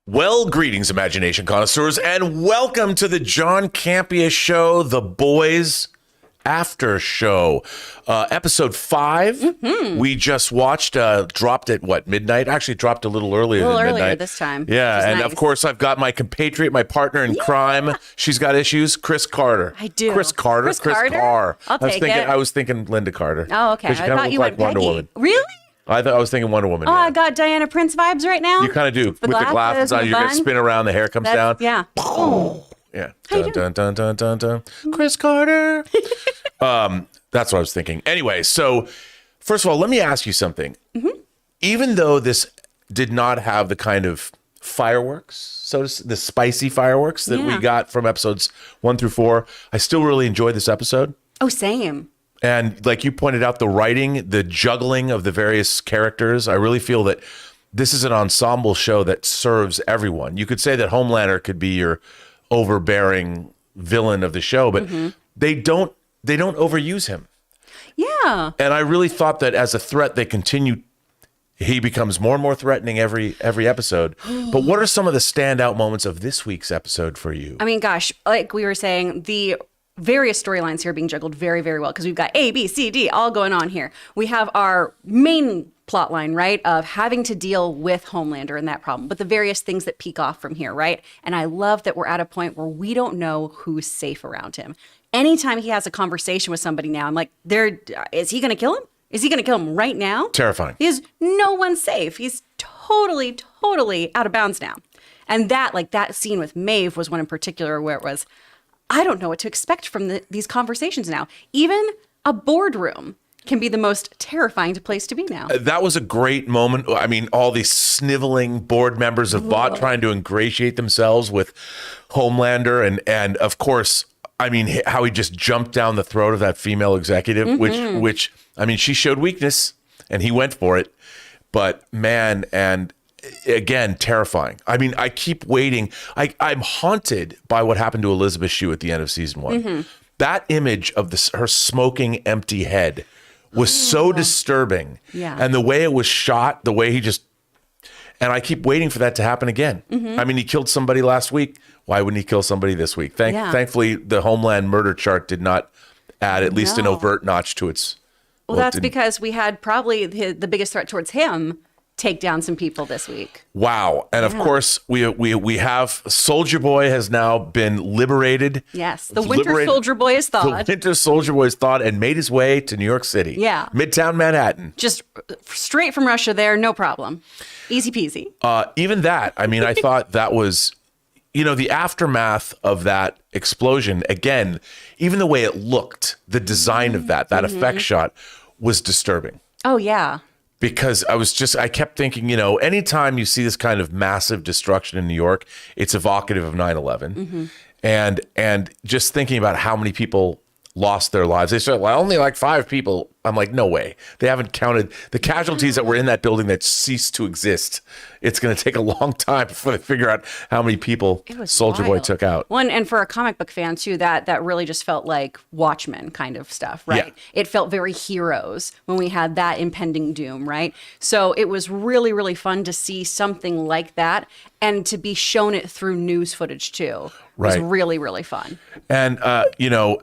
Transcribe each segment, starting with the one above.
Well, greetings, imagination connoisseurs, and welcome to the John Campea Show, The Boys Aftershow. Episode 5, we just watched, dropped at midnight? Actually, dropped a little earlier than midnight. This time. Yeah, and nice. Of course, I've got my compatriot, my partner in crime. She's got issues, Chris Carter. I do. Chris Carter? Chris Carr. I'll take it. I was thinking Linda Carter. Oh, okay. I thought you like went Wonder Peggy. Woman. Really? I was thinking Wonder Woman. Oh, yeah. I got Diana Prince vibes right now. You kind of do. With the glasses on, you're going to spin around, the hair comes down. Yeah. Yeah. Dun, dun, dun, dun, dun, dun. Chris Carter. That's what I was thinking. Anyway, so first of all, let me ask you something. Even though this did not have the kind of fireworks, the spicy fireworks that we got from episodes 1 through 4, I still really enjoyed this episode. Oh, same. And like you pointed out, the writing, the juggling of the various characters, I really feel that this is an ensemble show that serves everyone. You could say that Homelander could be your overbearing villain of the show, but they don't overuse him. Yeah. And I really thought that as a threat, he becomes more and more threatening every episode. But what are some of the standout moments of this week's episode for you? I mean, gosh, like we were saying, the various storylines here being juggled very, very well because we've got A, B, C, D all going on here. We have our main plot line, right, of having to deal with Homelander and that problem, but the various things that peek off from here, right? And I love that we're at a point where we don't know who's safe around him. Anytime he has a conversation with somebody now, I'm like, is he going to kill him? Is he going to kill him right now? Terrifying. No one's safe. He's totally, totally out of bounds now. And that scene with Maeve was one in particular where it was, I don't know what to expect from these conversations now. Even a boardroom can be the most terrifying place to be now. That was a great moment. I mean, all these sniveling board members of BOT trying to ingratiate themselves with Homelander. And of course, I mean, how he just jumped down the throat of that female executive, which I mean, she showed weakness and he went for it. But man, and again, terrifying. I mean, I keep waiting. I'm haunted by what happened to Elizabeth Shue at the end of season 1. That image of her smoking empty head was so disturbing. Yeah. And the way it was shot, the way and I keep waiting for that to happen again. I mean, he killed somebody last week. Why wouldn't he kill somebody this week? Thankfully, the Homeland murder chart did not add at least an overt notch to its. Well, that's because we had probably the biggest threat towards him take down some people this week. Wow. And of course, we have Soldier Boy has now been liberated. Yes. The Winter Soldier Boy is thawed. The Winter Soldier Boy is thawed and made his way to New York City. Yeah. Midtown Manhattan. Just straight from Russia there, no problem. Easy peasy. Even that, I mean, I thought that was, the aftermath of that explosion, again, even the way it looked, the design of that effect shot was disturbing. Oh, yeah. Because I kept thinking, anytime you see this kind of massive destruction in New York, it's evocative of 9/11. And just thinking about how many people lost their lives. They said, well, only like 5 people. I'm like, no way. They haven't counted the casualties that were in that building that ceased to exist. It's going to take a long time before they figure out how many people Soldier Boy took out. Well, and for a comic book fan too, that really just felt like Watchmen kind of stuff, right? Yeah. It felt very Heroes when we had that impending doom, right? So it was really, really fun to see something like that and to be shown it through news footage too. Right. Was really, really fun. And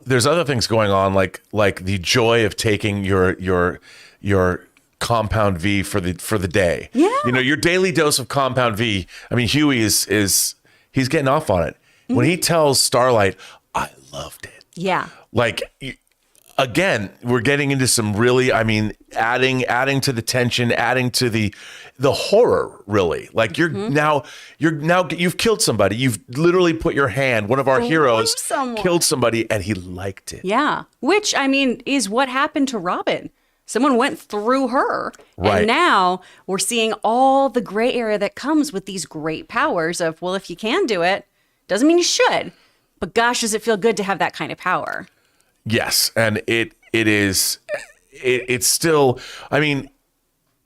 there's other things going on, like the joy of taking your compound V for the day. Yeah. Your daily dose of compound V. I mean, Huey is he's getting off on it. When he tells Starlight, I loved it. Yeah. Like, again, we're getting into some really, I mean, adding to the tension, adding to the horror, really. Like you've killed somebody. You've literally put your hand, one of our heroes killed somebody and he liked it. Yeah. Which, I mean, is what happened to Robin. Someone went through her. Right. And now we're seeing all the gray area that comes with these great powers of, well, if you can do it, doesn't mean you should. But gosh, does it feel good to have that kind of power? Yes. And it's still, I mean,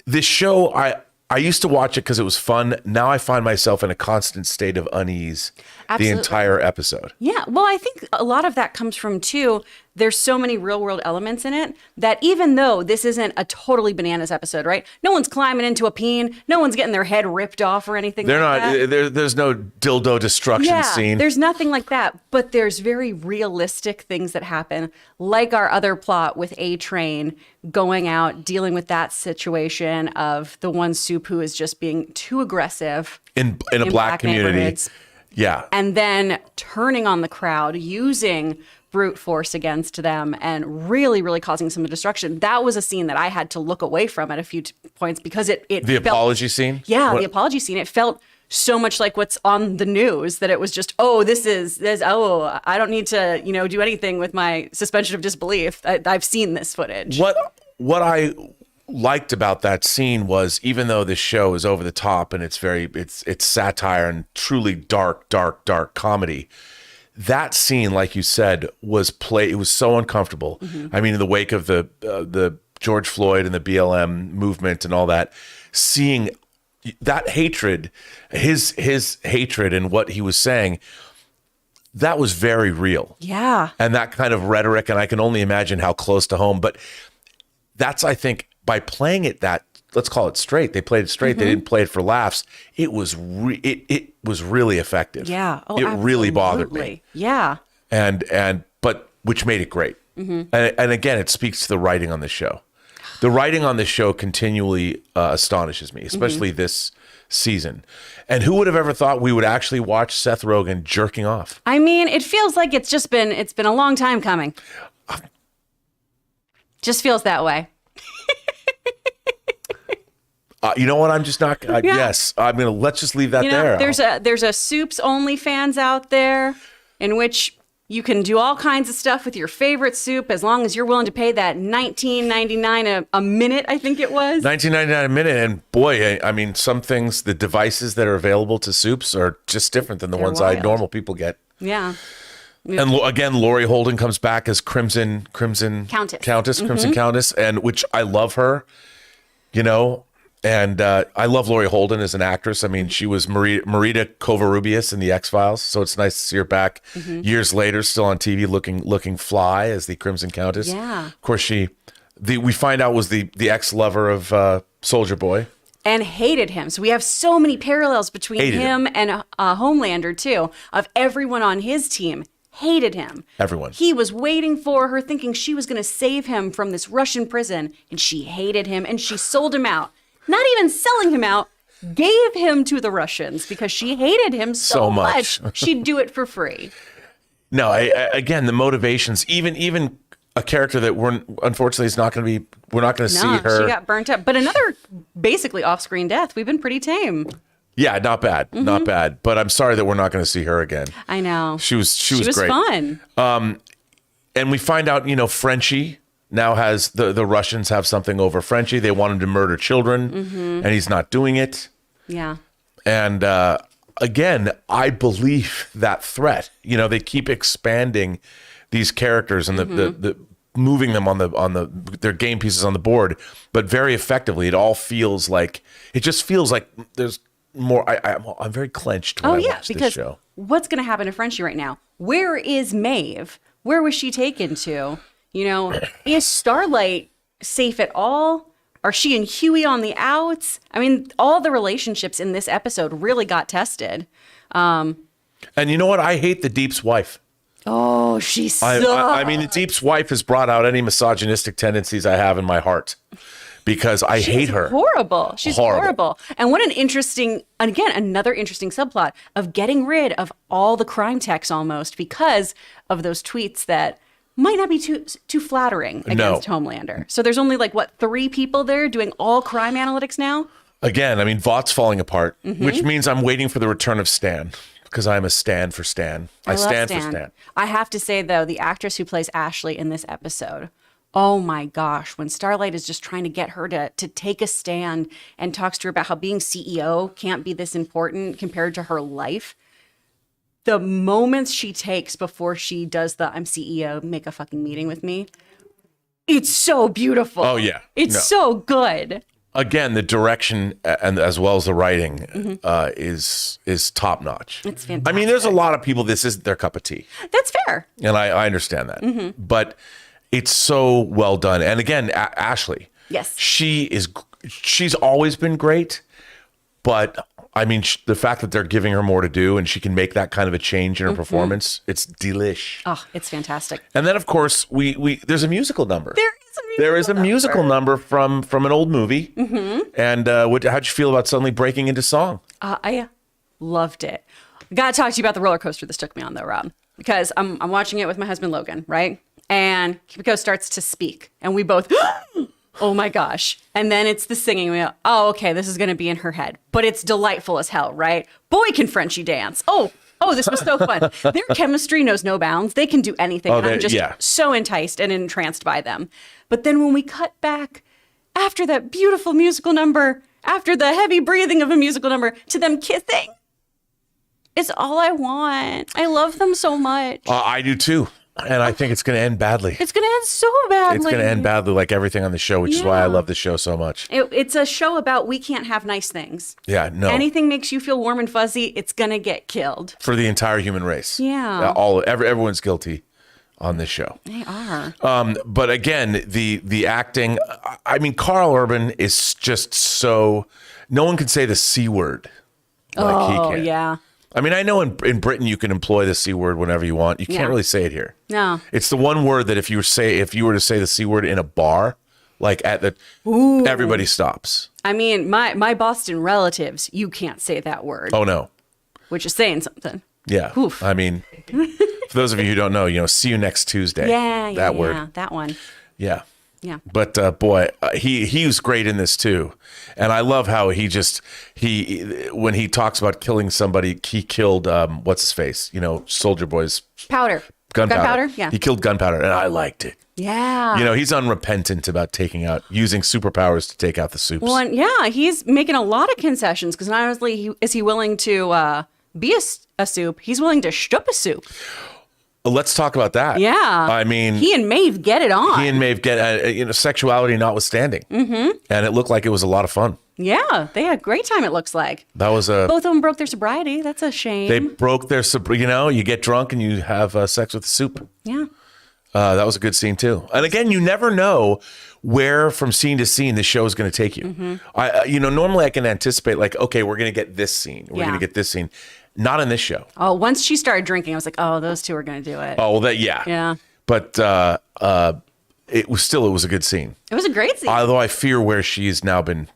this show, I used to watch it because it was fun. Now I find myself in a constant state of unease the entire episode. Yeah. Well, I think a lot of that comes from, too, there's so many real world elements in it that even though this isn't a totally bananas episode, right? No one's climbing into a peen. No one's getting their head ripped off or anything They're like not, that. there's no dildo destruction scene. There's nothing like that, but there's very realistic things that happen, like our other plot with A-Train going out, dealing with that situation of the one Soup who is just being too aggressive in a black community. neighborhoods. Yeah. And then turning on the crowd, using brute force against them and really, really causing some destruction. That was a scene that I had to look away from at a few points because it The felt, apology scene? Yeah, the apology scene. It felt so much like what's on the news that it was just, I don't need to, do anything with my suspension of disbelief. I've seen this footage. What I liked about that scene was, even though this show is over the top and it's satire and truly dark comedy, that scene, like you said, was played. It was so uncomfortable. I mean, in the wake of the George Floyd and the BLM movement and all that, seeing that hatred, his hatred and what he was saying, that was very real. Yeah. And that kind of rhetoric, and I can only imagine how close to home. But that's, I think, by playing it let's call it straight. They played it straight. They didn't play it for laughs. It was it was really effective. Yeah. Oh, it really bothered me. Yeah. But which made it great. And again, it speaks to the writing on the show. The writing on this show continually astonishes me, especially this season. And who would have ever thought we would actually watch Seth Rogen jerking off? I mean, it feels like it's been a long time coming. Just feels that way. You know what? I'm just not. Yes, I'm gonna. Let's just leave that there. There's a Soups OnlyFans out there in which you can do all kinds of stuff with your favorite soup as long as you're willing to pay that $19.99 a minute. I think it was $19.99 a minute. And boy, I mean, some things, the devices that are available to Soups are just different than the ones wild. normal people get. Yeah. And again, Laurie Holden comes back as Crimson Countess, Crimson Countess, and which I love her, and I love Laurie Holden as an actress. I mean, she was Marita Covarrubias in the X-Files, so it's nice to see her back years later, still on TV, looking fly as the Crimson Countess. Yeah. Of course, we find out was the ex-lover of Soldier Boy. And hated him. So we have so many parallels between him and Homelander, too, of everyone on his team. Hated him. Everyone. He was waiting for her, thinking she was going to save him from this Russian prison, and she hated him, and she sold him out. Not even selling him out, gave him to the Russians because she hated him so much. She'd do it for free. No, again, the motivations, even a character that we're not going to see her. She got burnt up. But another basically off-screen death. We've been pretty tame. Yeah, not bad. Not bad. But I'm sorry that we're not going to see her again. I know. She was great. Fun. And we find out, Frenchie now has the Russians have something over Frenchie. They want him to murder children, and he's not doing it. Yeah. And again, I believe that threat. They keep expanding these characters and the moving them on their game pieces on the board, but very effectively. It feels like there's more. I'm very clenched when I watch this show. What's going to happen to Frenchie right now? Where is Maeve? Where was she taken to? Is Starlight safe at all? Are she and Huey on the outs? I mean, all the relationships in this episode really got tested. And you know what? I hate the Deep's wife. Oh, she sucks. I mean, the Deep's wife has brought out any misogynistic tendencies I have in my heart because I hate her. Horrible. She's horrible. And what another interesting subplot of getting rid of all the crime techs almost because of those tweets that might not be too flattering against Homelander. So there's only 3 people there doing all crime analytics now? Again, I mean, Vought's falling apart, which means I'm waiting for the return of Stan because I'm a Stan for Stan. I stand for Stan. I have to say, though, the actress who plays Ashley in this episode, oh my gosh, when Starlight is just trying to get her to take a stand and talks to her about how being CEO can't be this important compared to her life, the moments she takes before she does the I'm CEO, make a fucking meeting with me, it's so beautiful. Oh, yeah. It's so good. Again, the direction and as well as the writing is top notch. It's fantastic. I mean, there's a lot of people, this isn't their cup of tea. That's fair. And I understand that. But it's so well done. And again, Ashley. Yes. She's always been great. But I mean, the fact that they're giving her more to do and she can make that kind of a change in her performance, it's delish. Oh, it's fantastic. And then, of course, we there's a musical number. There is a musical number from an old movie. And how'd you feel about suddenly breaking into song? I loved it. I got to talk to you about the roller coaster this took me on, though, Rob, because I'm watching it with my husband, Logan, right? And Kimiko starts to speak, and we both, oh my gosh. And then it's the singing. We go, oh, okay, this is going to be in her head. But it's delightful as hell, right? Boy, can Frenchie dance. Oh, this was so fun. Their chemistry knows no bounds. They can do anything. And I'm just so enticed and entranced by them. But then when we cut back after that beautiful musical number, after the heavy breathing of a musical number, to them kissing, it's all I want. I love them so much. I do too. And I think it's going to end badly. It's going to end so badly. It's going to end badly like everything on the show, which is why I love the show so much. It's a show about we can't have nice things. Yeah, no. Anything makes you feel warm and fuzzy, it's going to get killed. For the entire human race. Yeah. Everyone's guilty on this show. They are. But again, the acting, I mean, Carl Urban is just so, no one can say the C word like he can. Yeah. I mean, I know in Britain you can employ the C word whenever you want. You can't really say it here. No. It's the one word that if you were to say the C word in a bar, like everybody stops. I mean, my Boston relatives, you can't say that word. Oh no. Which is saying something. Yeah. Oof. I mean, for those of you who don't know, see you next Tuesday. That word. That one. Yeah. Yeah. But boy, he was great in this too, and I love how when he talks about killing somebody, he killed what's his face, Soldier Boy's powder, gunpowder. Yeah, he killed gunpowder, and I liked it. Yeah, he's unrepentant about using superpowers to take out the soups. Well, and he's making a lot of concessions because not only is he willing to be a soup, he's willing to shtup a soup. Let's talk about that. Yeah. I mean, he and Maeve get it on. He and Maeve get, sexuality notwithstanding. And it looked like it was a lot of fun. Yeah. They had a great time, it looks like. That was both of them broke their sobriety. That's a shame. They broke their sobriety. You get drunk and you have sex with the soup. Yeah. That was a good scene too. And again, you never know where from scene to scene the show is going to take you. Normally I can anticipate like, okay, we're going to get this scene. We're going to get this scene. Not in this show. Oh, once she started drinking, I was like, oh, those two are going to do it. Oh, well, yeah. Yeah. But it was a good scene. It was a great scene. Although I fear where she's now been.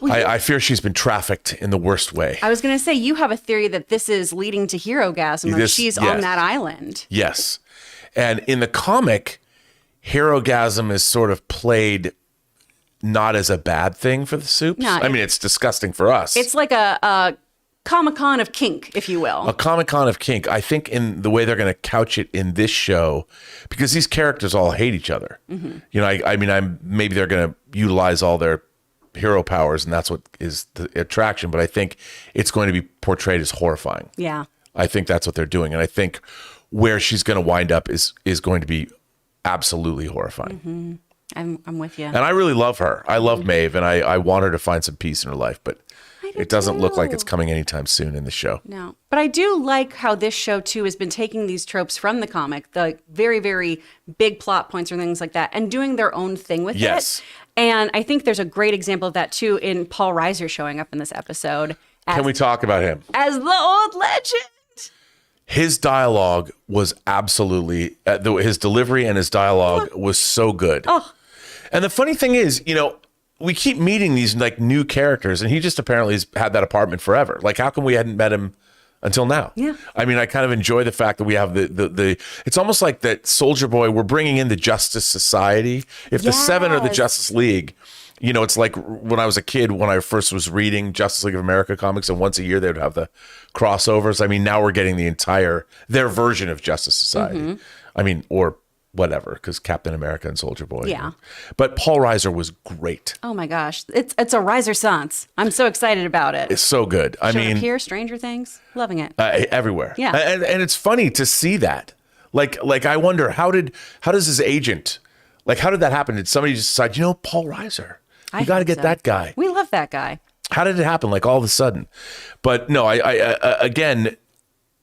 I fear she's been trafficked in the worst way. I was going to say, you have a theory that this is leading to Herogasm, or she's on that island. Yes. And in the comic, Herogasm is sort of played not as a bad thing for the soups. No, I mean, it's disgusting for us. It's like a Comic-Con of kink, if you will. A Comic-Con of kink. I think in the way they're going to couch it in this show, because these characters all hate each other. Maybe they're going to utilize all their hero powers, and that's what is the attraction. But I think it's going to be portrayed as horrifying. Yeah. I think that's what they're doing. And I think where she's going to wind up is going to be absolutely horrifying. I'm with you. And I really love her. I love Maeve, and I want her to find some peace in her life. But it doesn't look like it's coming anytime soon in the show. No. But I do like how this show, too, has been taking these tropes from the comic, the very, very big plot points or things like that, and doing their own thing with it. And I think there's a great example of that, too, in Paul Reiser showing up in this episode. Can we talk about him? As the old legend. His dialogue was absolutely, his delivery and his dialogue was so good. Oh. And the funny thing is, we keep meeting these like new characters, and he just apparently has had that apartment forever. Like, how come we hadn't met him until now? Yeah. I mean, I kind of enjoy the fact that we have the it's almost like that Soldier Boy, we're bringing in the Justice Society. If the Seven are the Justice League, it's like when I was a kid, when I first was reading Justice League of America comics, and once a year they would have the crossovers. I mean, now we're getting their version of Justice Society. I mean, or whatever, because Captain America and Soldier Boy. Yeah. But Paul Reiser was great. Oh my gosh. It's a Reiser sans. I'm so excited about it. It's so good. I mean, here, Stranger Things, loving it. Everywhere. Yeah. And it's funny to see that. Like I wonder how does his agent, how did that happen? Did somebody just decide, Paul Reiser? You got to get that guy. We love that guy. How did it happen? Like all of a sudden? But no, I again,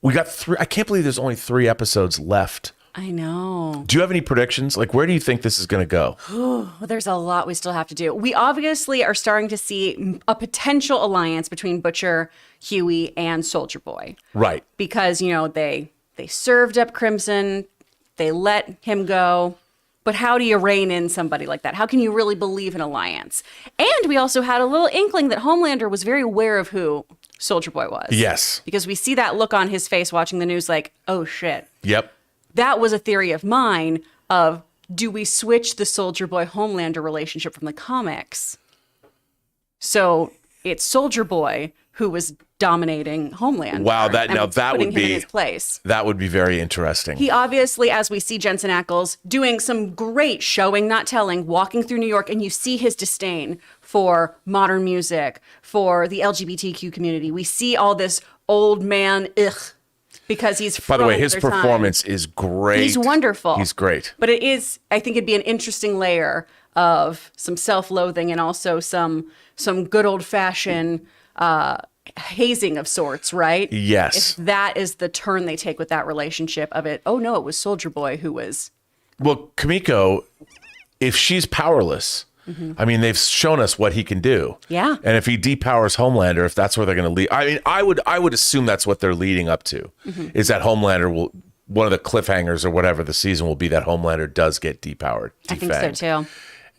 we got 3. I can't believe there's only 3 episodes left. I know. Do you have any predictions? Like, where do you think this is going to go? Well, there's a lot we still have to do. We obviously are starting to see a potential alliance between Butcher, Huey, and Soldier Boy. Right. Because, they served up Crimson, they let him go. But how do you rein in somebody like that? How can you really believe in alliance? And we also had a little inkling that Homelander was very aware of who Soldier Boy was. Yes. Because we see that look on his face watching the news like, oh shit. Yep. That was a theory of mine of, do we switch the Soldier Boy Homelander relationship from the comics? So it's Soldier Boy who was dominating Homelander. Wow, that putting would him be in his place. That would be very interesting. He obviously, as we see Jensen Ackles doing some great showing, not telling, walking through New York, and you see his disdain for modern music, for the LGBTQ community. We see all this old man because he's By the way, his another time. performance is great. He's wonderful. He's great. But it is, I think it'd be an interesting layer of some self-loathing and also some good old-fashioned hazing of sorts, right? Yes. If that is the turn they take with that relationship of it, oh no, it was Soldier Boy who was... Well, Kimiko, if she's powerless, I mean, they've shown us what he can do. Yeah. And if he depowers Homelander, if that's where they're going to lead, I mean, I would assume that's what they're leading up to, is that Homelander will, one of the cliffhangers or whatever the season will be that Homelander does get depowered, I think so too.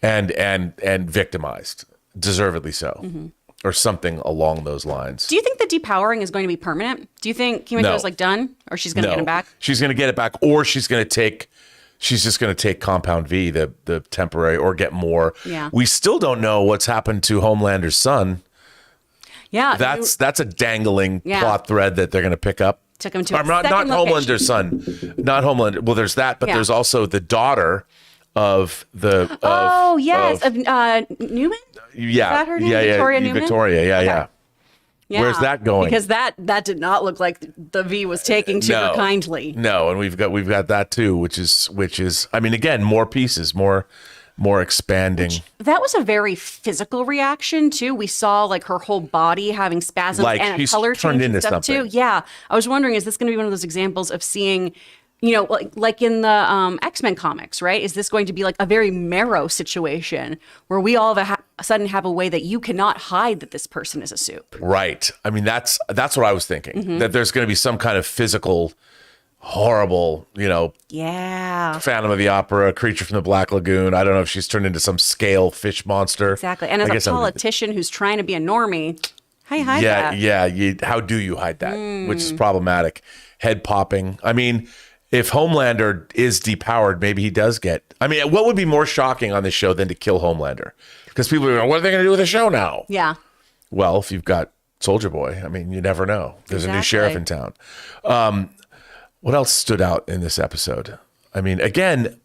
and victimized, deservedly so, or something along those lines. Do you think the depowering is going to be permanent? Do you think Kimiko's No. done, or she's going to get him back? She's going to get it back, or she's just going to take Compound V, the temporary, or get more. Yeah. We still don't know what's happened to Homelander's son. Yeah. That's a dangling Yeah. plot thread that they're going to pick up. Took him to a not second Homelander's son, not Homelander. Well, there's that, but Yeah. there's also the daughter of the. Neuman? Yeah, that her name? yeah, Victoria Neuman? Victoria, yeah. Yeah. Where's that going? Because that did not look like the V was taking to her kindly. No, and we've got that too, which is I mean, again, more pieces, more expanding. That was a very physical reaction too. We saw like her whole body having spasms Like, and a she's color turned change and into stuff something. too. Yeah, I was wondering, is this going to be one of those examples of seeing, like in the X-Men comics, right? Is this going to be like a very Marrow situation where we all of a sudden have a way that you cannot hide that this person is a soup? Right. I mean, that's what I was thinking. That there's going to be some kind of physical, horrible, Yeah. Phantom of the Opera, Creature from the Black Lagoon. I don't know if she's turned into some scale fish monster. Exactly. And I as guess a politician who's trying to be a normie, how you hide that? How do you hide that? Which is problematic. Head popping. I mean, if Homelander is depowered, maybe he does get. I mean, what would be more shocking on this show than to kill Homelander? Because people are going, what are they going to do with the show now? Yeah. Well, if you've got Soldier Boy, I mean, you never know. There's a new sheriff in town. What else stood out in this episode? I mean, again,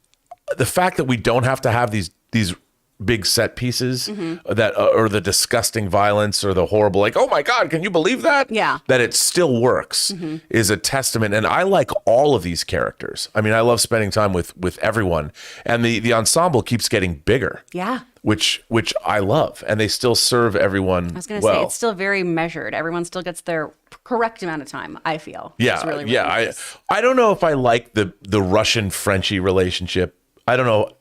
the fact that we don't have to have these big set pieces that or the disgusting violence or the horrible, like, oh my God, can you believe that? Yeah. That it still works is a testament. And I like all of these characters. I mean, I love spending time with everyone. And the ensemble keeps getting bigger. Yeah. Which I love. And they still serve everyone I was going to say, it's still very measured. Everyone still gets their correct amount of time, I feel. Yeah, It's really, really yeah. nice. I don't know if I like the Russian Frenchie relationship. I don't know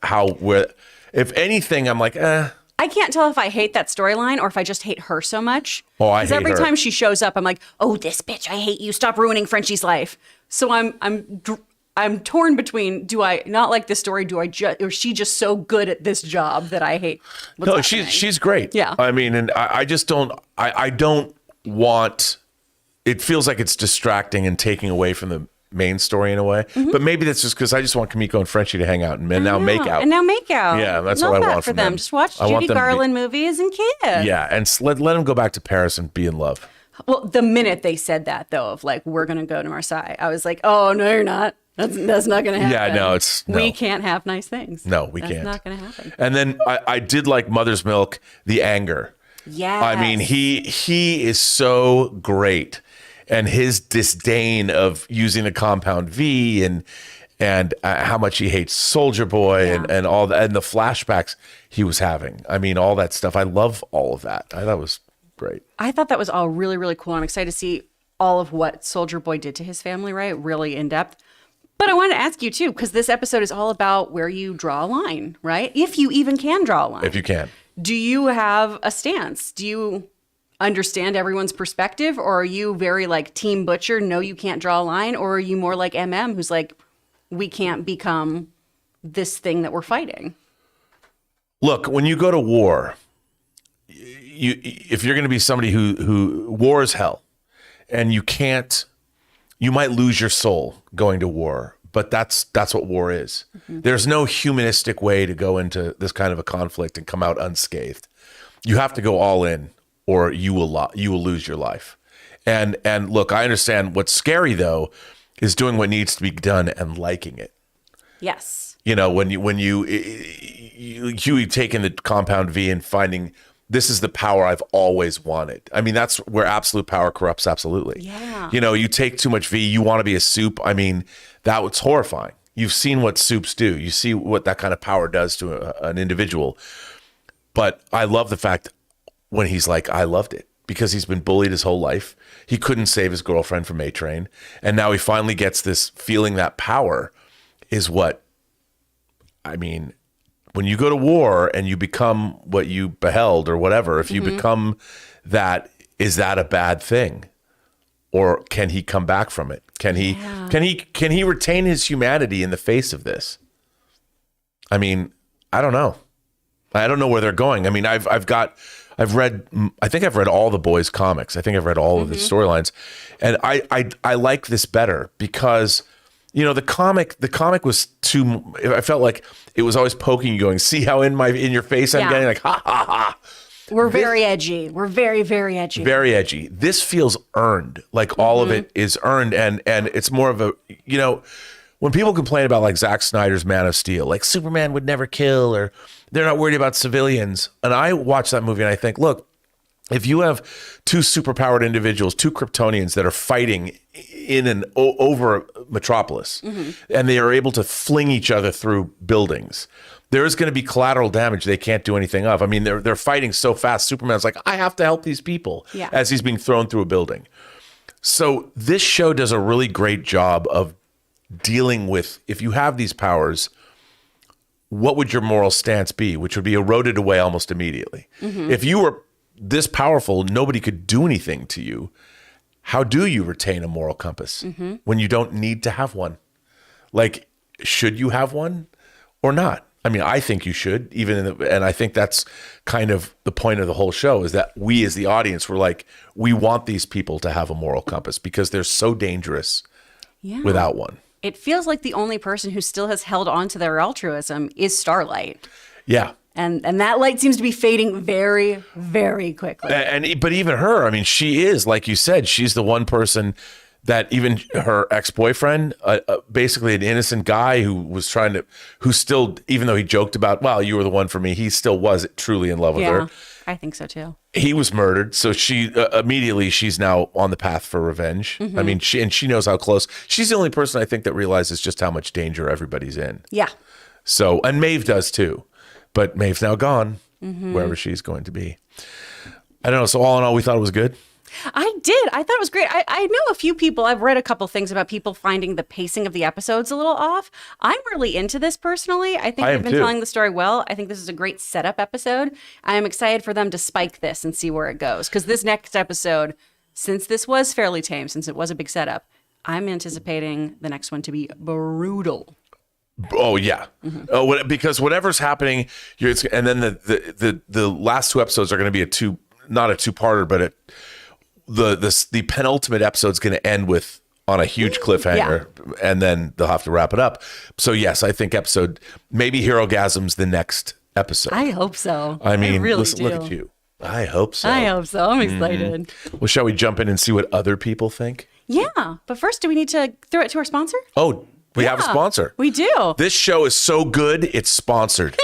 if anything, I'm like, eh. I can't tell if I hate that storyline or if I just hate her so much. Oh, I hate Because every her. time she shows up, I'm like, oh, this bitch, I hate you. Stop ruining Frenchie's life. So I'm torn between, do I not like this story? Or is she just so good at this job that I hate what's No, happening? she's great. Yeah. I mean, and I just don't. I don't want. It feels like it's distracting and taking away from the main story in a way. But maybe that's just because I just want Kimiko and Frenchie to hang out and now make out. And now make out. Yeah, that's Love what I that want for from them. them. Just watch I want Judy them to be- Garland movies and kiss. Yeah, and let them go back to Paris and be in love. Well, the minute they said that, though, of like, we're going to go to Marseille, I was like, oh, no, you're not. That's not going to happen. Yeah, no, We can't have nice things. No, we can't. That's not going to happen. And then I did like Mother's Milk, the anger. Yeah. I mean, he is so great, and his disdain of using the Compound V and and how much he hates Soldier Boy and all that, and the flashbacks he was having. I mean, all that stuff. I love all of that. I thought it was great. I thought that was all really, really cool. I'm excited to see all of what Soldier Boy did to his family, right? Really in depth. But I wanted to ask you too, because this episode is all about where you draw a line, right? If you even can draw a line. If you can. Do you have a stance? Do you understand everyone's perspective? Or are you very like Team Butcher, no, you can't draw a line? Or are you more like MM, who's like, we can't become this thing that we're fighting? Look, when you go to war, if you're going to be somebody who war is hell, and you might lose your soul going to war, but that's what war is. Mm-hmm. There's no humanistic way to go into this kind of a conflict and come out unscathed. You have to go all in, or you will lose your life. And look, I understand what's scary though is doing what needs to be done and liking it. Yes. You know, when you taking the compound V and finding this is the power I've always wanted. I mean, that's where absolute power corrupts absolutely. Yeah. You know, you take too much V, you want to be a soup. I mean, that was horrifying. You've seen what soups do. You see what that kind of power does to an individual. But I love the fact when he's like, I loved it, because he's been bullied his whole life. He couldn't save his girlfriend from A-Train. And now he finally gets this feeling that power is what, I mean, when you go to war and you become what you beheld or whatever, if you become that, is that a bad thing? Or can he come back from it? Can he retain his humanity in the face of this? I mean, I don't know. I don't know where they're going. I mean, I've read all the boys' comics. I think I've read all of the storylines, and I like this better because, you know, the comic was too. I felt like it was always poking you, going, "See how in your face I'm getting?" Like, ha ha ha. We're very edgy. We're very, very edgy. Very edgy. This feels earned. Like all of it is earned, and it's more of a, you know, when people complain about like Zack Snyder's Man of Steel, like Superman would never kill, or they're not worried about civilians. And I watch that movie and I think, look, if you have two superpowered individuals, two Kryptonians that are fighting in and over Metropolis, and they are able to fling each other through buildings, there is going to be collateral damage they can't do anything of. I mean, they're fighting so fast. Superman's like, I have to help these people as he's being thrown through a building. So this show does a really great job of dealing with, if you have these powers, what would your moral stance be, which would be eroded away almost immediately. If you were this powerful, nobody could do anything to you. How do you retain a moral compass when you don't need to have one? Like, should you have one or not? I mean, I think you should, and I think that's kind of the point of the whole show, is that we as the audience, we're like, we want these people to have a moral compass because they're so dangerous without one. It feels like the only person who still has held on to their altruism is Starlight. Yeah. And that light seems to be fading very, very quickly. But even her, I mean, she is, like you said, she's the one person that even her ex-boyfriend, basically an innocent guy who still, even though he joked about, well, you were the one for me, he still was truly in love with her. I think so too. He was murdered. So she immediately, she's now on the path for revenge. I mean, she knows how close. She's the only person I think that realizes just how much danger everybody's in. Yeah. So, and Maeve does too. But Maeve's now gone, wherever she's going to be. I don't know. So all in all, we thought it was good. I did. I thought it was great. I know a few people, I've read a couple things about people finding the pacing of the episodes a little off. I'm really into this personally. I think they've been telling the story well. I think this is a great setup episode. I am excited for them to spike this and see where it goes. Because this next episode, since this was fairly tame, since it was a big setup, I'm anticipating the next one to be brutal. Oh yeah, because whatever's happening, and then the last two episodes are going to be not a two-parter, but the penultimate episode is going to end on a huge cliffhanger, and then they'll have to wrap it up. So yes, I think maybe Herogasm's the next episode. I hope so. I mean, really look at you. I hope so. I hope so. I'm excited. Well, shall we jump in and see what other people think? Yeah, but first, do we need to throw it to our sponsor? Oh. We have a sponsor. We do. This show is so good, it's sponsored.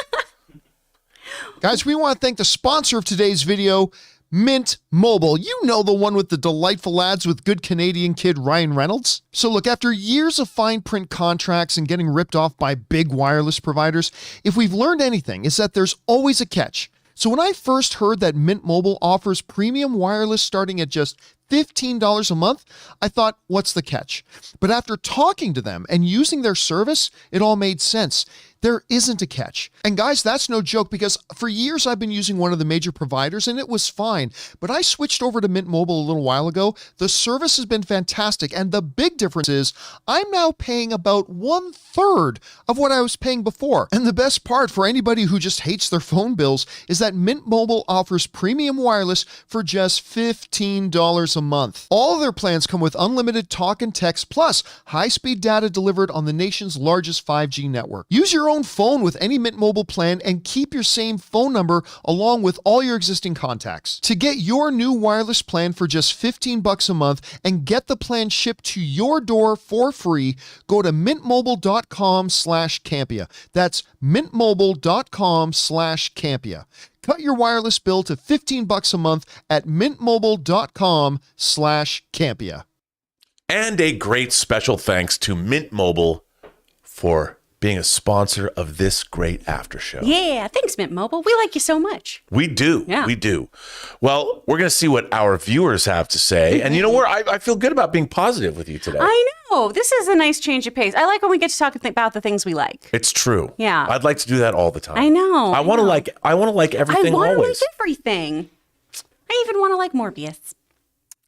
Guys, we want to thank the sponsor of today's video, Mint Mobile. You know, the one with the delightful ads with good Canadian kid Ryan Reynolds. So look, after years of fine print contracts and getting ripped off by big wireless providers, if we've learned anything, it's that there's always a catch. So when I first heard that Mint Mobile offers premium wireless starting at just $15 a month, I thought, what's the catch? But after talking to them and using their service, it all made sense. There isn't a catch. And guys, that's no joke, because for years I've been using one of the major providers and it was fine. But I switched over to Mint Mobile a little while ago. The service has been fantastic. And the big difference is I'm now paying about 1/3 of what I was paying before. And the best part for anybody who just hates their phone bills is that Mint Mobile offers premium wireless for just $15 a month. All of their plans come with unlimited talk and text, plus high-speed data delivered on the nation's largest 5G network. Use your own phone with any Mint Mobile plan and keep your same phone number along with all your existing contacts. To get your new wireless plan for just $15 a month and get the plan shipped to your door for free, go to mintmobile.com/Campea. That's mintmobile.com/Campea. Cut your wireless bill to $15 a month at mintmobile.com/Campea. And a great special thanks to Mint Mobile for being a sponsor of this great after show. Yeah, thanks, Mint Mobile. We like you so much. We do. Yeah. We do. Well, we're going to see what our viewers have to say. And you know what? I feel good about being positive with you today. I know. This is a nice change of pace. I like when we get to talk about the things we like. It's true. Yeah. I'd like to do that all the time. I know. I want to like everything I want to like always. everything. I even want to like Morbius.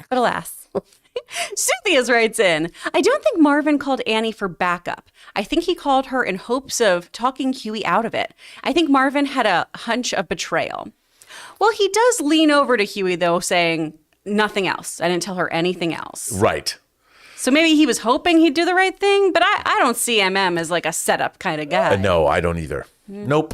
But alas. Cynthia's writes in, I don't think Marvin called Annie for backup. I think he called her in hopes of talking Huey out of it. I think Marvin had a hunch of betrayal. Well, he does lean over to Huey, though, saying nothing else. I didn't tell her anything else. Right. So maybe he was hoping he'd do the right thing, but I don't see MM as like a setup kind of guy. No, I don't either. Nope.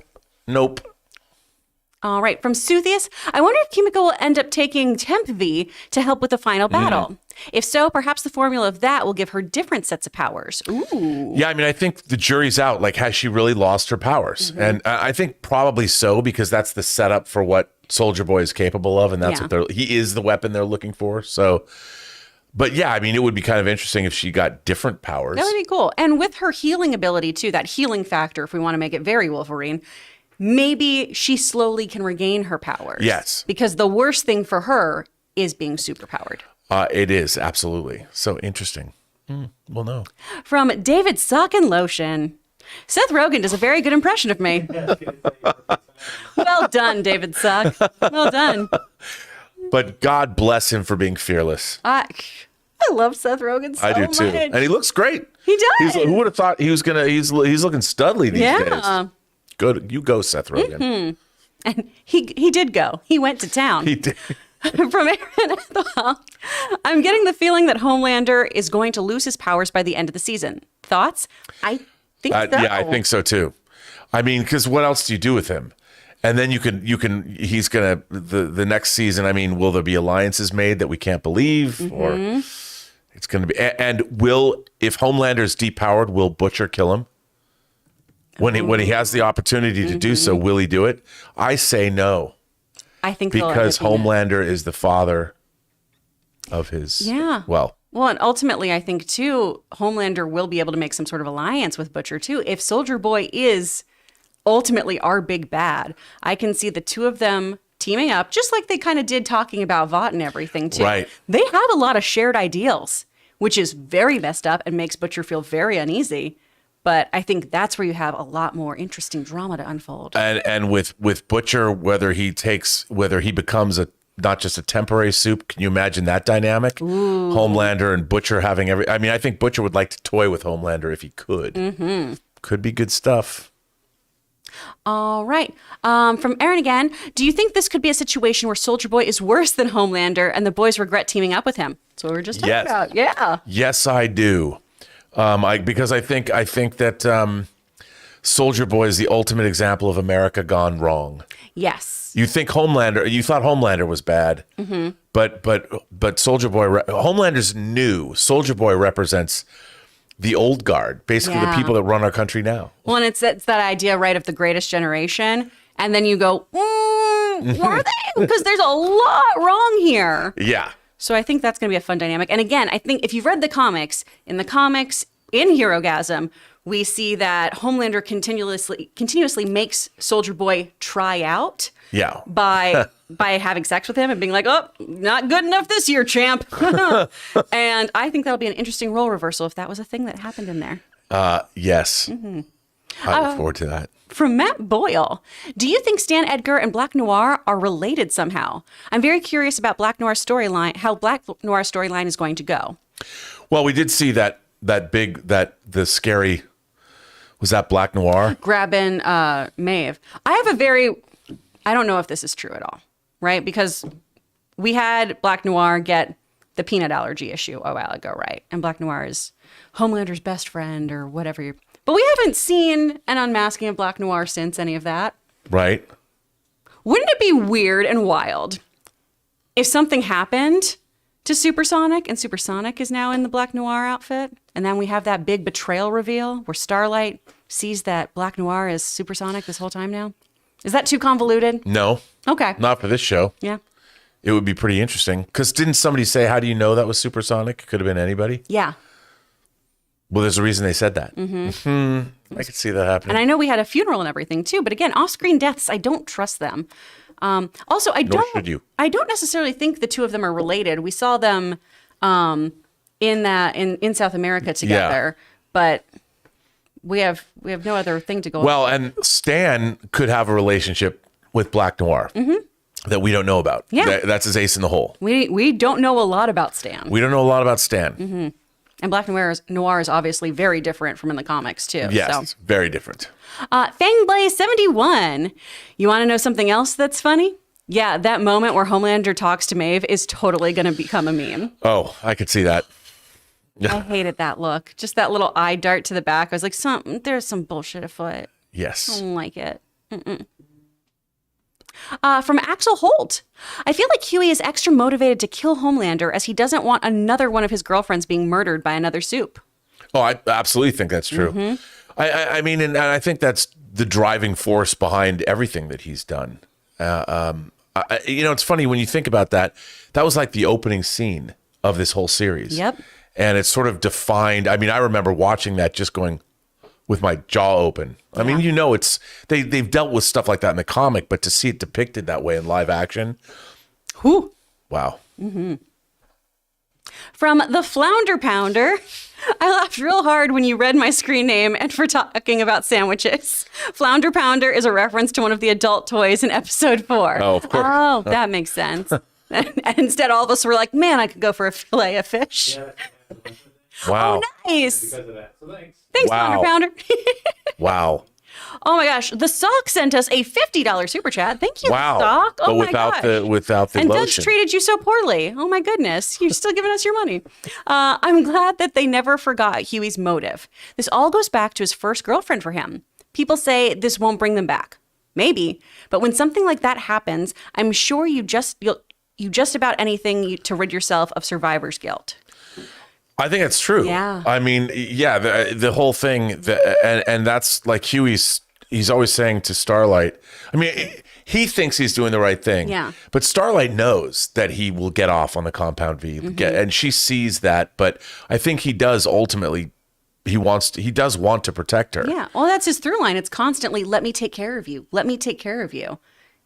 All right, from Suthius, I wonder if Kimiko will end up taking Temp V to help with the final battle. If so, perhaps the formula of that will give her different sets of powers. Ooh. Yeah, I mean, I think the jury's out. Like, has she really lost her powers? And I think probably so, because that's the setup for what Soldier Boy is capable of, and that's what he is the weapon they're looking for. So, but yeah, I mean, it would be kind of interesting if she got different powers. That would be cool. And with her healing ability, too, that healing factor, if we want to make it very Wolverine, maybe she slowly can regain her powers. Yes. Because the worst thing for her is being superpowered. It is, absolutely. So interesting. Well, no. From David Sock and Lotion. Seth Rogen does a very good impression of me. Well done, David Sock. Well done. But God bless him for being fearless. I love Seth Rogen so much. I do too. And he looks great. He does. Who would have thought he was going to, he's looking studly these days. Yeah. Good. You go, Seth Rogen. And he did go. He went to town. He did. From Aaron Ethel, I'm getting the feeling that Homelander is going to lose his powers by the end of the season. Thoughts? I think so. Yeah, I think so too. I mean, because what else do you do with him? And then he's going to, the next season, I mean, will there be alliances made that we can't believe? Or it's going to be, and if Homelander is depowered, will Butcher kill him? When he has the opportunity to do so, will he do it? I say no. I think because Homelander is the father of his. Yeah. Well, and ultimately, I think too, Homelander will be able to make some sort of alliance with Butcher too. If Soldier Boy is ultimately our big bad, I can see the two of them teaming up, just like they kind of did talking about Vought and everything too. Right. They have a lot of shared ideals, which is very messed up and makes Butcher feel very uneasy. But I think that's where you have a lot more interesting drama to unfold. And with Butcher, whether he becomes not just a temporary soup, can you imagine that dynamic? Ooh. Homelander and Butcher having I think Butcher would like to toy with Homelander if he could. Could be good stuff. All right. From Aaron again, do you think this could be a situation where Soldier Boy is worse than Homelander and the boys regret teaming up with him? That's what we were just talking about. Yeah. Yes, I do. Because I think that Soldier Boy is the ultimate example of America gone wrong. Yes. You thought Homelander was bad, but Soldier Boy, Homelander's new. Soldier Boy represents the old guard, basically the people that run our country now. Well, and it's that idea, right, of the greatest generation. And then you go, Were they? Because there's a lot wrong here. Yeah. So I think that's going to be a fun dynamic. And again, I think if you've read the comics, in Herogasm, we see that Homelander continuously makes Soldier Boy try out. Yeah. By having sex with him and being like, oh, not good enough this year, champ. And I think that'll be an interesting role reversal if that was a thing that happened in there. Yes. I look forward to that. From Matt Boyle, do you think Stan Edgar and Black Noir are related somehow? I'm very curious about Black Noir's storyline, how Black Noir's storyline is going to go. Well, we did see the scary, was that Black Noir? Grabbing Maeve. I don't know if this is true at all, right? Because we had Black Noir get the peanut allergy issue a while ago, right? And Black Noir is Homelander's best friend or whatever. But we haven't seen an unmasking of Black Noir since any of that. Right. Wouldn't it be weird and wild if something happened to Supersonic and Supersonic is now in the Black Noir outfit? And then we have that big betrayal reveal where Starlight sees that Black Noir is Supersonic this whole time now? Is that too convoluted? No. Okay. Not for this show. Yeah. It would be pretty interesting. Because didn't somebody say, how do you know that was Supersonic? Could have been anybody. Yeah. Well, there's a reason they said that. I could see that happening. And I know we had a funeral and everything too, but again, off-screen deaths, I don't trust them. Also, Nor should you. I don't necessarily think the two of them are related. We saw them in South America together, but we have no other thing to go. Well, and Stan could have a relationship with Black Noir that we don't know about. Yeah. That's his ace in the hole. We don't know a lot about Stan. We don't know a lot about Stan. And Black Noir is obviously very different from in the comics too. Yes, so. it's very different. Fangblaze71. You want to know something else that's funny? Yeah, that moment where Homelander talks to Maeve is totally going to become a meme. Oh, I could see that. I hated that look. Just that little eye dart to the back. I was like, there's some bullshit afoot. Yes. I don't like it. From Axel Holt. I feel like Huey is extra motivated to kill Homelander as he doesn't want another one of his girlfriends being murdered by another soup. Oh, I absolutely think that's true. I mean, and I think that's the driving force behind everything that he's done. It's funny when you think about that. That was like the opening scene of this whole series. Yep. And it's sort of defined. I mean, I remember watching that just going with my jaw open. I mean, it's they've dealt with stuff like that in the comic, but to see it depicted that way in live action, Whew. wow. From the Flounder Pounder. I laughed real hard when you read my screen name and for talking about sandwiches. Flounder Pounder is a reference to one of the adult toys in episode 4. Oh, of course. Oh, that makes sense. And instead, all of us were like, man, I could go for a fillet of fish. Wow. Oh, nice. Because of that. So thanks. Thanks, Wow. Flounder Pounder. Wow. Oh my gosh, the Sock sent us a $50 super chat. Thank you, Wow. Sock. Oh but my without gosh. without the And lotion. Dutch treated you so poorly. Oh my goodness. You're still giving us your money. I'm glad that they never forgot Huey's motive. This all goes back to his first girlfriend for him. People say this won't bring them back. Maybe. But when something like that happens, I'm sure you just about anything to rid yourself of survivor's guilt. I think it's true. Yeah. I mean, yeah, the whole thing, and that's like he's always saying to Starlight. I mean, he thinks he's doing the right thing. Yeah. But Starlight knows that he will get off on the Compound V, and she sees that. But I think he does ultimately. He does want to protect her. Yeah. Well, that's his through line. It's constantly, let me take care of you. Let me take care of you.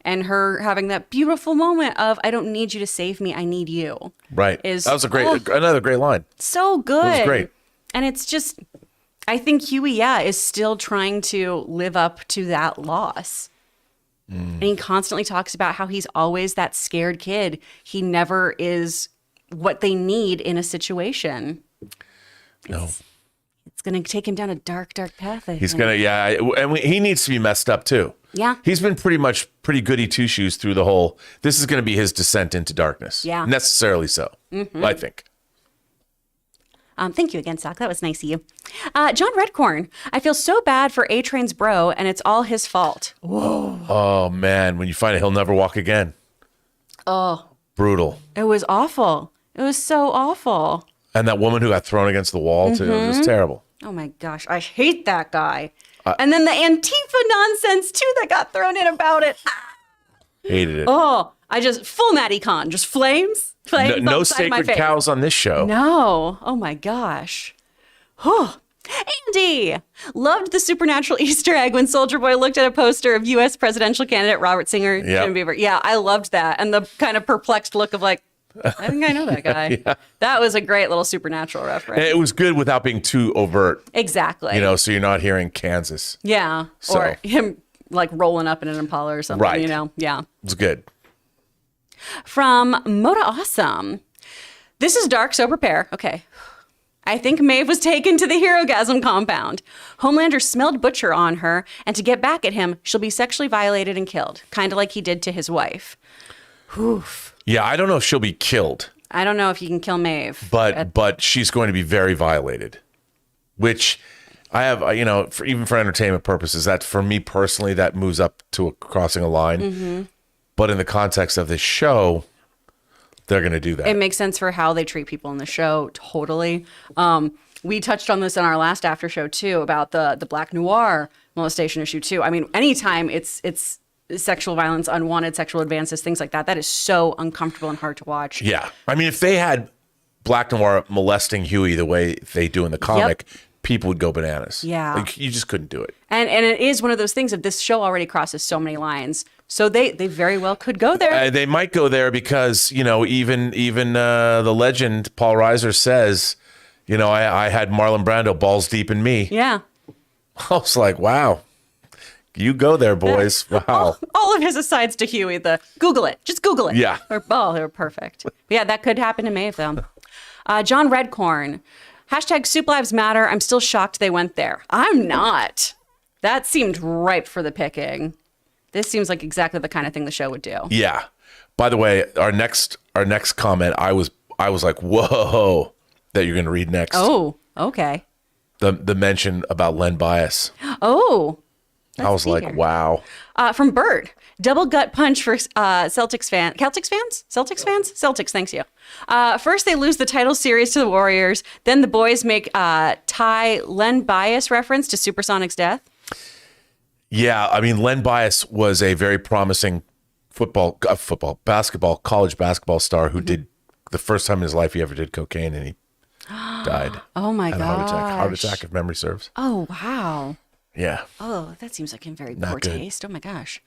And her having that beautiful moment of, I don't need you to save me. I need you. Right. That was another great line. So good. It was great. And it's just, I think Huey, is still trying to live up to that loss. And he constantly talks about how he's always that scared kid. He never is what they need in a situation. No. It's going to take him down a dark, dark path. He's going to, and he needs to be messed up too. Yeah. He's been pretty goody two shoes through the whole, this is going to be his descent into darkness. Yeah. Necessarily so, I think. Thank you again, Sock. That was nice of you. John Redcorn. I feel so bad for A-Train's bro, and it's all his fault. Whoa. Oh, man. When you find it, he'll never walk again. Oh. Brutal. It was awful. It was so awful. And that woman who got thrown against the wall, too. It was terrible. Oh, my gosh. I hate that guy. And then the Antifa nonsense, too, that got thrown in about it. Hated it. Oh, I just full Maddie Con, just flames. Flames No on the side of my sacred face. cows on this show. No. Oh my gosh. Oh. Andy loved the supernatural Easter egg when Soldier Boy looked at a poster of U.S. presidential candidate Robert Singer. Yep. Jim Beaver. Yeah, I loved that. And the kind of perplexed look of like, I think I know that guy. Yeah. That was a great little supernatural reference. And it was good without being too overt, Exactly. so you're not hearing Kansas. Yeah. So. Or him like rolling up in an Impala or something, Right. Yeah. It was good. From Moda Awesome. This is dark, so prepare. Okay. I think Maeve was taken to the Herogasm compound. Homelander smelled Butcher on her, and to get back at him, she'll be sexually violated and killed, kind of like he did to his wife. Oof. Yeah, I don't know if she'll be killed, I don't know if you can kill Maeve. but she's going to be very violated, which I have, even for entertainment purposes, that for me personally, that moves up to crossing a line. Mm-hmm. But in the context of this show, they're going to do that. It makes sense for how they treat people in the show, totally. We touched on this in our last after show too, about the Black Noir molestation issue too. I mean, anytime it's sexual violence, unwanted sexual advances, things like that, that is so uncomfortable and hard to watch. Yeah. I mean, if they had Black Noir molesting Huey the way they do in the comic, people would go bananas. Yeah. Like, you just couldn't do it. And it is one of those things of this show already crosses so many lines. So they very well could go there. They might go there because, even the legend, Paul Reiser says, I had Marlon Brando balls deep in me. Yeah. I was like, wow, you go there, boys. Wow. All of his asides to Huey, Google it. Just Google it. Yeah. They were perfect. But yeah, that could happen to Maeve, though. John Redcorn. # Soup Lives Matter. I'm still shocked they went there. I'm not. That seemed ripe for the picking. This seems like exactly the kind of thing the show would do. Yeah. By the way, our next comment, I was like, whoa, that you're going to read next. Oh, okay. The mention about Len Bias. Oh. I was like, here. wow. From Bird, double gut punch for Celtics fans. Celtics, thanks you. First, they lose the title series to the Warriors. Then the boys make Ty Len Bias reference to Supersonic's death. Yeah, I mean, Len Bias was a very promising college basketball star who did the first time in his life he ever did cocaine, and he died. Oh my Had a heart attack, if memory serves. Oh wow. Yeah. Oh, that seems like in very Not poor good. taste. Oh my gosh.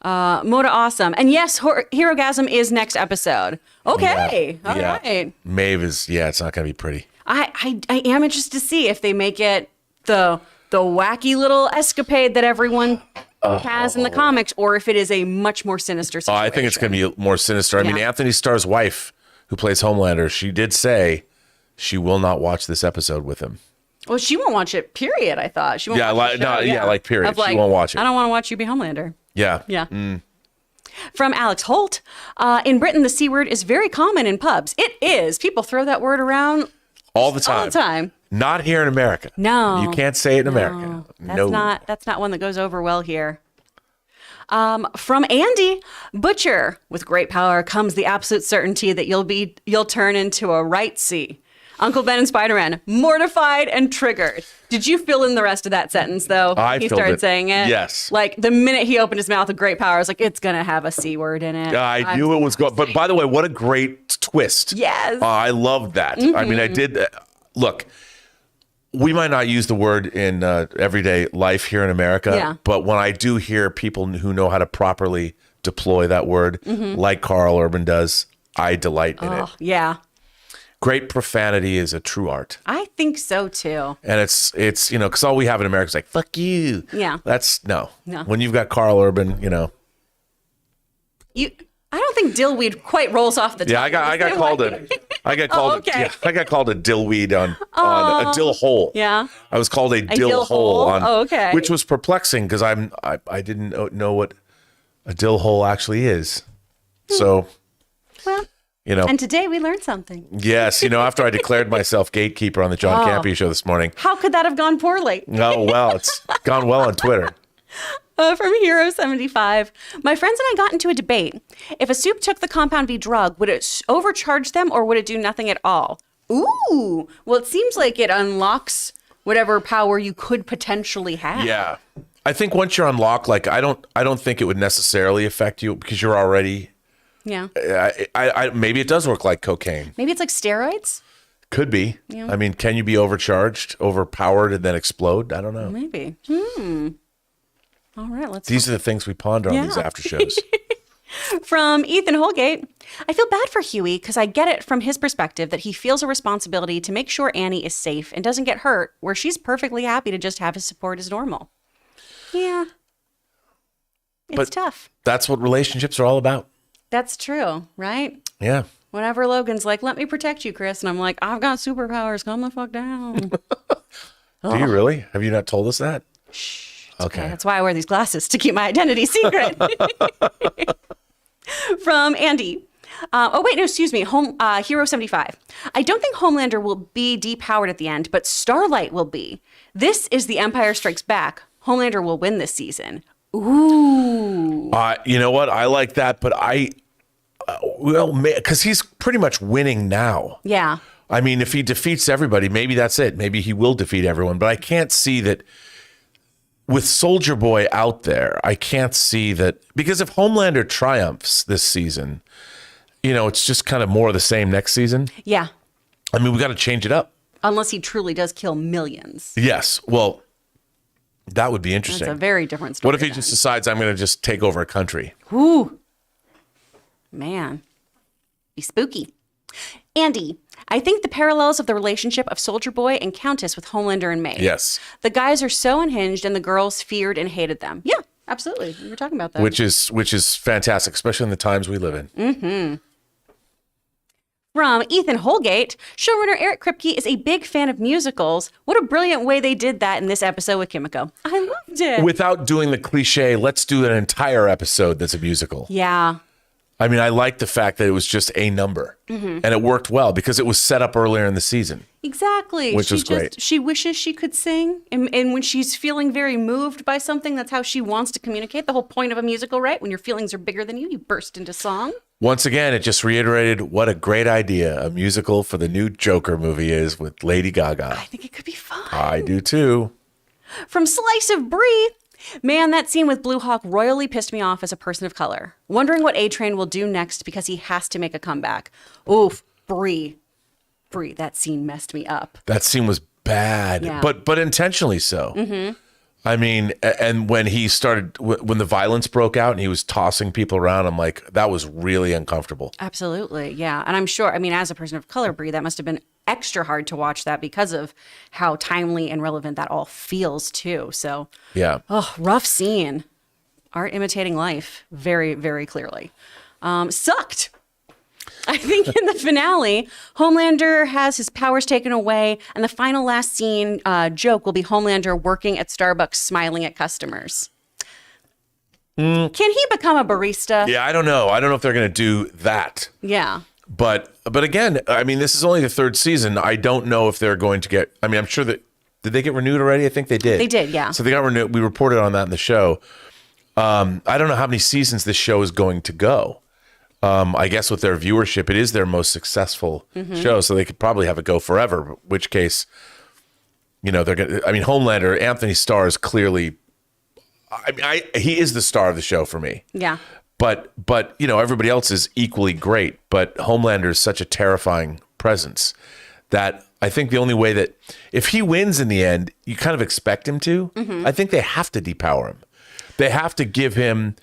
Moda Awesome. And yes, Herogasm is next episode. Okay. All right. Maeve is, it's not going to be pretty. I am interested to see if they make it the wacky little escapade that everyone has in the comics, or if it is a much more sinister situation. I think it's going to be more sinister. I mean, Yeah. Anthony Starr's wife, who plays Homelander, she did say she will not watch this episode with him. Well, she won't watch it, period, I thought. She won't watch the show, period. Of She won't watch it. I don't want to watch you be Homelander. Yeah. Yeah. From Alex Holt. In Britain, the C word is very common in pubs. It is. People throw that word around All the time. all the time. Not here in America. No. You can't say it in America. That's not one that goes over well here. From Andy, Butcher. With great power comes the absolute certainty that you'll turn into a right C. Uncle Ben and Spider-Man, mortified and triggered. Did you fill in the rest of that sentence, though? He filled started it. saying it. Yes. Like the minute he opened his mouth with great power, I was like, it's gonna have a C word in it. I knew it was going. But by the way, what a great twist. Yes. I loved that. I mean, I did. Look, we might not use the word in everyday life here in America, Yeah. but when I do hear people who know how to properly deploy that word, like Carl Urban does, I delight in it. Oh, yeah. Great profanity is a true art. I think so too. And it's because all we have in America is like, fuck you. Yeah. That's no. No. When you've got Carl Urban, I don't think dillweed quite rolls off the tongue. Yeah, I got called okay. I got called a dillweed on a dill hole. Yeah. I was called a dill dill hole hole? on Oh, okay. which was perplexing because I didn't know what a dill hole actually is. So, Well, and today we learned something. yes, after I declared myself gatekeeper on the John Campea Show this morning. How could that have gone poorly? Oh, well, it's gone well on Twitter. From Hero75. My friends and I got into a debate. If a soup took the Compound V drug, would it overcharge them or would it do nothing at all? Ooh. Well, it seems like it unlocks whatever power you could potentially have. Yeah. I think once you're on lock, like I don't think it would necessarily affect you because you're already. Yeah. I maybe it does work like cocaine. Maybe it's like steroids. Could be. Yeah. I mean, can you be overcharged, overpowered, and then explode? I don't know. Maybe. All right, These are the things we ponder on these after shows. From Ethan Holgate, I feel bad for Huey because I get it from his perspective that he feels a responsibility to make sure Annie is safe and doesn't get hurt, where she's perfectly happy to just have his support as normal. Yeah. It's tough. That's what relationships are all about. That's true, right? Yeah. Whenever Logan's like, let me protect you, Kris. And I'm like, I've got superpowers. Calm the fuck down. Do you really? Have you not told us that? Shh. Okay. That's why I wear these glasses, to keep my identity secret. From Andy. Hero 75. I don't think Homelander will be depowered at the end, but Starlight will be. This is The Empire Strikes Back. Homelander will win this season. Ooh. You know what? I like that, but because he's pretty much winning now. Yeah. I mean, if he defeats everybody, maybe that's it. Maybe he will defeat everyone, but I can't see that with Soldier Boy out there. I can't see that because if Homelander triumphs this season, it's just kind of more of the same next season. Yeah. I mean, we got to change it up. Unless he truly does kill millions. Yes. Well, that would be interesting. That's a very different story. What if he just decides I'm going to just take over a country? Ooh. Man. Be spooky. Andy, I think the parallels of the relationship of Soldier Boy and Countess with Homelander and Maeve. Yes. The guys are so unhinged and the girls feared and hated them. Yeah, absolutely. We were talking about that. Which is fantastic, especially in the times we live in. Mm-hmm. From Ethan Holgate, showrunner Eric Kripke is a big fan of musicals. What a brilliant way they did that in this episode with Kimiko. I loved it. Without doing the cliche, let's do an entire episode that's a musical. Yeah. I mean, I like the fact that it was just a number. Mm-hmm. And it worked well because it was set up earlier in the season. Exactly. Which was great. She wishes she could sing. And when she's feeling very moved by something, that's how she wants to communicate. The whole point of a musical, right? When your feelings are bigger than you burst into song. Once again, it just reiterated what a great idea a musical for the new Joker movie is with Lady Gaga. I think it could be fun. I do too. From Slice of Brie. Man, that scene with Blue Hawk royally pissed me off as a person of color. Wondering what A-Train will do next because he has to make a comeback. Oof, Brie, that scene messed me up. That scene was bad, Yeah. but intentionally so. Mm-hmm. I mean, and when he started, when the violence broke out and he was tossing people around, I'm like, that was really uncomfortable. Absolutely, yeah. And I'm sure, as a person of color, Brie, that must have been extra hard to watch that because of how timely and relevant that all feels too. So, yeah. Oh, rough scene. Art imitating life very, very clearly. Sucked. I think in the finale, Homelander has his powers taken away, and the final last scene joke will be Homelander working at Starbucks smiling at customers. Can he become a barista? Yeah, I don't know. I don't know if they're going to do that. Yeah. But again, I mean, this is only the third season. I don't know if they're going to get, I'm sure that, did they get renewed already? I think they did. They did, yeah. So they got renewed. We reported on that in the show. I don't know how many seasons this show is going to go. I guess with their viewership, it is their most successful show, so they could probably have it go forever. In which case, they're gonna. I mean, Homelander, Anthony Starr is clearly. He is the star of the show for me. Yeah. But everybody else is equally great. But Homelander is such a terrifying presence that I think the only way that if he wins in the end, you kind of expect him to. Mm-hmm. I think they have to depower him. They have to give him.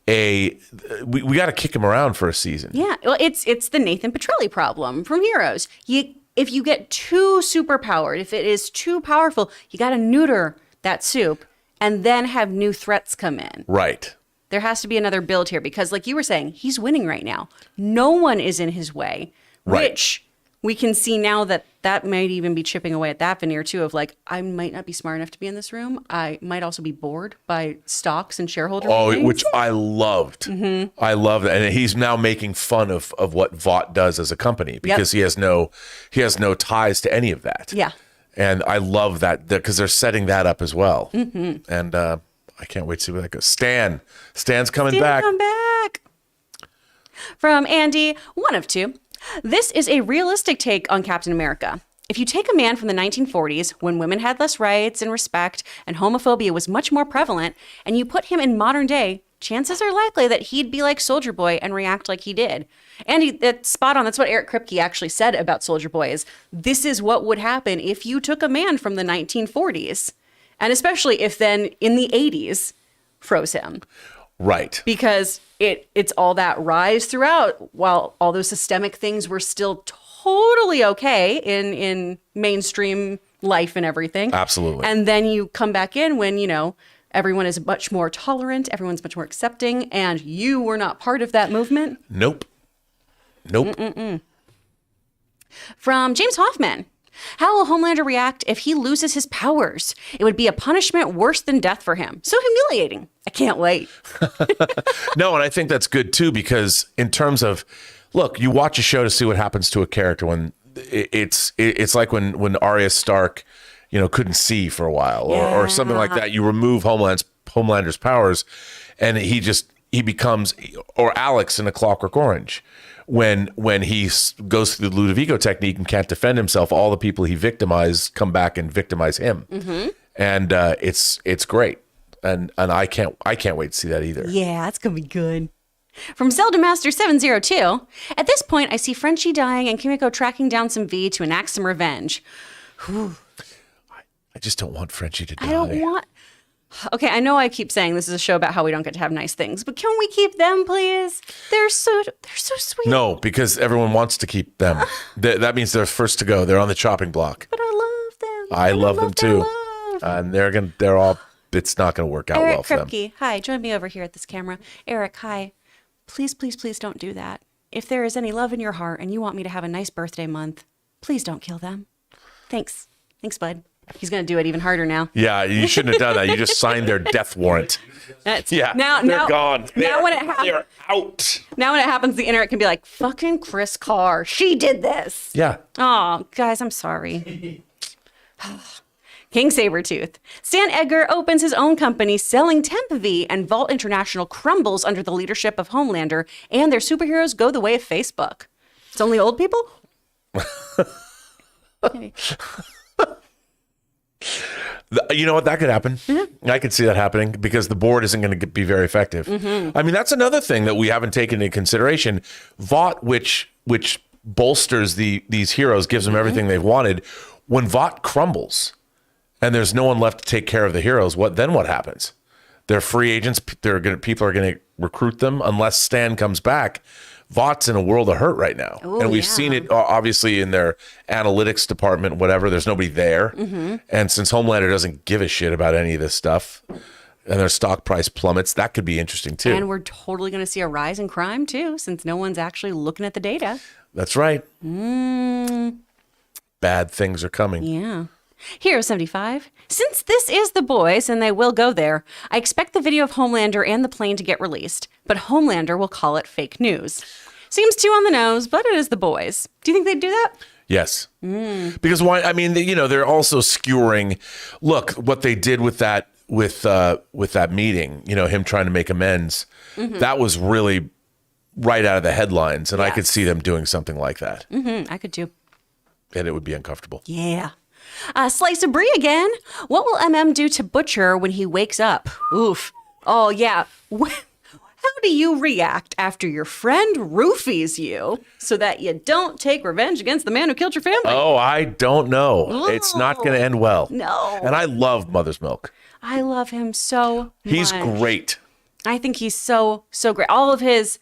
We got to kick him around for a season. Yeah, well, it's the Nathan Petrelli problem from Heroes. If you get too superpowered, if it is too powerful, you got to neuter that soup and then have new threats come in. Right. There has to be another build here because, like you were saying, he's winning right now. No one is in his way, right. Which we can see now that might even be chipping away at that veneer too of like, I might not be smart enough to be in this room. I might also be bored by stocks and shareholder meetings. Which I loved. Mm-hmm. I love that. And he's now making fun of what Vought does as a company because he has no ties to any of that. Yeah. And I love that because they're setting that up as well. Mm-hmm. And I can't wait to see where that goes. Stan's coming back. Come back. From Andy, one of two. This is a realistic take on Captain America. If you take a man from the 1940s, when women had less rights and respect and homophobia was much more prevalent, and you put him in modern day, chances are likely that he'd be like Soldier Boy and react like he did. And that's spot on. That's what Eric Kripke actually said about Soldier Boy is this is what would happen if you took a man from the 1940s, and especially if then in the 80s froze him. Right. Because it's all that rise throughout while all those systemic things were still totally okay in mainstream life and everything. Absolutely. And then you come back in when, everyone is much more tolerant, everyone's much more accepting, and you were not part of that movement. Nope. From James Hoffman. How will Homelander react if he loses his powers? It would be a punishment worse than death for him. So humiliating. I can't wait. No, and I think that's good too, because in terms of, look, you watch a show to see what happens to a character when it's like when Arya Stark, couldn't see for a while or something like that. You remove Homelander's powers and he becomes, or Alex in A Clockwork Orange. When he goes through the Ludovico technique and can't defend himself, all the people he victimized come back and victimize him, and it's great, and I can't wait to see that either. Yeah, it's gonna be good. From Zelda Master 702, at this point I see Frenchie dying and Kimiko tracking down some V to enact some revenge. Whew. I just don't want Frenchie to die. I don't want. Okay, I know I keep saying this is a show about how we don't get to have nice things, but can we keep them, please? They're so sweet. No, because everyone wants to keep them. That means they're first to go. They're on the chopping block. But I love them. I love them too. Love. And they're all. It's not going to work out Eric well for them. Kripke, hi, join me over here at this camera. Eric, hi. Please, please, please don't do that. If there is any love in your heart and you want me to have a nice birthday month, please don't kill them. Thanks, bud. He's going to do it even harder now. Yeah, you shouldn't have done that. You just signed their death warrant. Now gone. When it happens, They're out. Now when it happens, the internet can be like, fucking Chris Carr. She did this. Yeah. Oh, guys, I'm sorry. King Sabretooth. Stan Edgar opens his own company selling Temp V, and Vault International crumbles under the leadership of Homelander, and their superheroes go the way of Facebook. It's only old people? Maybe. You know what? That could happen. Mm-hmm. I could see that happening because the board isn't going to be very effective. I mean, that's another thing that we haven't taken into consideration. Vought, which bolsters these heroes, gives them everything they've wanted. When Vought crumbles and there's no one left to take care of the heroes, what happens? They're free agents. People are going to recruit them unless Stan comes back. Vaught's in a world of hurt right now. Ooh, and we've seen it obviously in their analytics department, whatever. There's nobody there. And since Homelander doesn't give a shit about any of this stuff and their stock price plummets, that could be interesting too. And we're totally going to see a rise in crime too, since no one's actually looking at the data. That's right. Bad things are coming. Yeah. Hero 75. Since this is The Boys and they will go there, I expect the video of Homelander and the plane to get released, but Homelander will call it fake news. Seems too on the nose, but it is The Boys. Do you think they'd do that? Yes. Because why? I mean, they're also skewering. Look, what they did with that meeting, him trying to make amends, that was really right out of the headlines. And I could see them doing something like that. I could too. And it would be uncomfortable. Yeah. Slice of Brie again. What will MM do to Butcher when he wakes up? Oof. Oh, yeah. How do you react after your friend roofies you so that you don't take revenge against the man who killed your family? Oh, I don't know. Ooh. It's not going to end well. No. And I love Mother's Milk. I love him so much. He's great. I think he's so great. All of his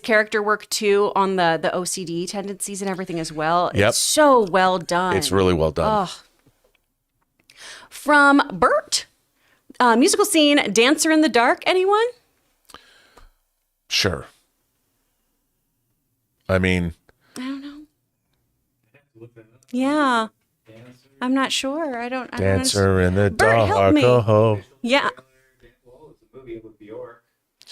character work too on the OCD tendencies and everything as well. Yep. It's so well done. It's really well done. Oh. From Bert, musical scene, Dancer in the Dark, anyone? Sure. I mean, I don't know. Yeah. I'm not sure. I don't Dancer in the Bert, help Dark. me. Oh. Yeah. Well, it's a movie with Bjork.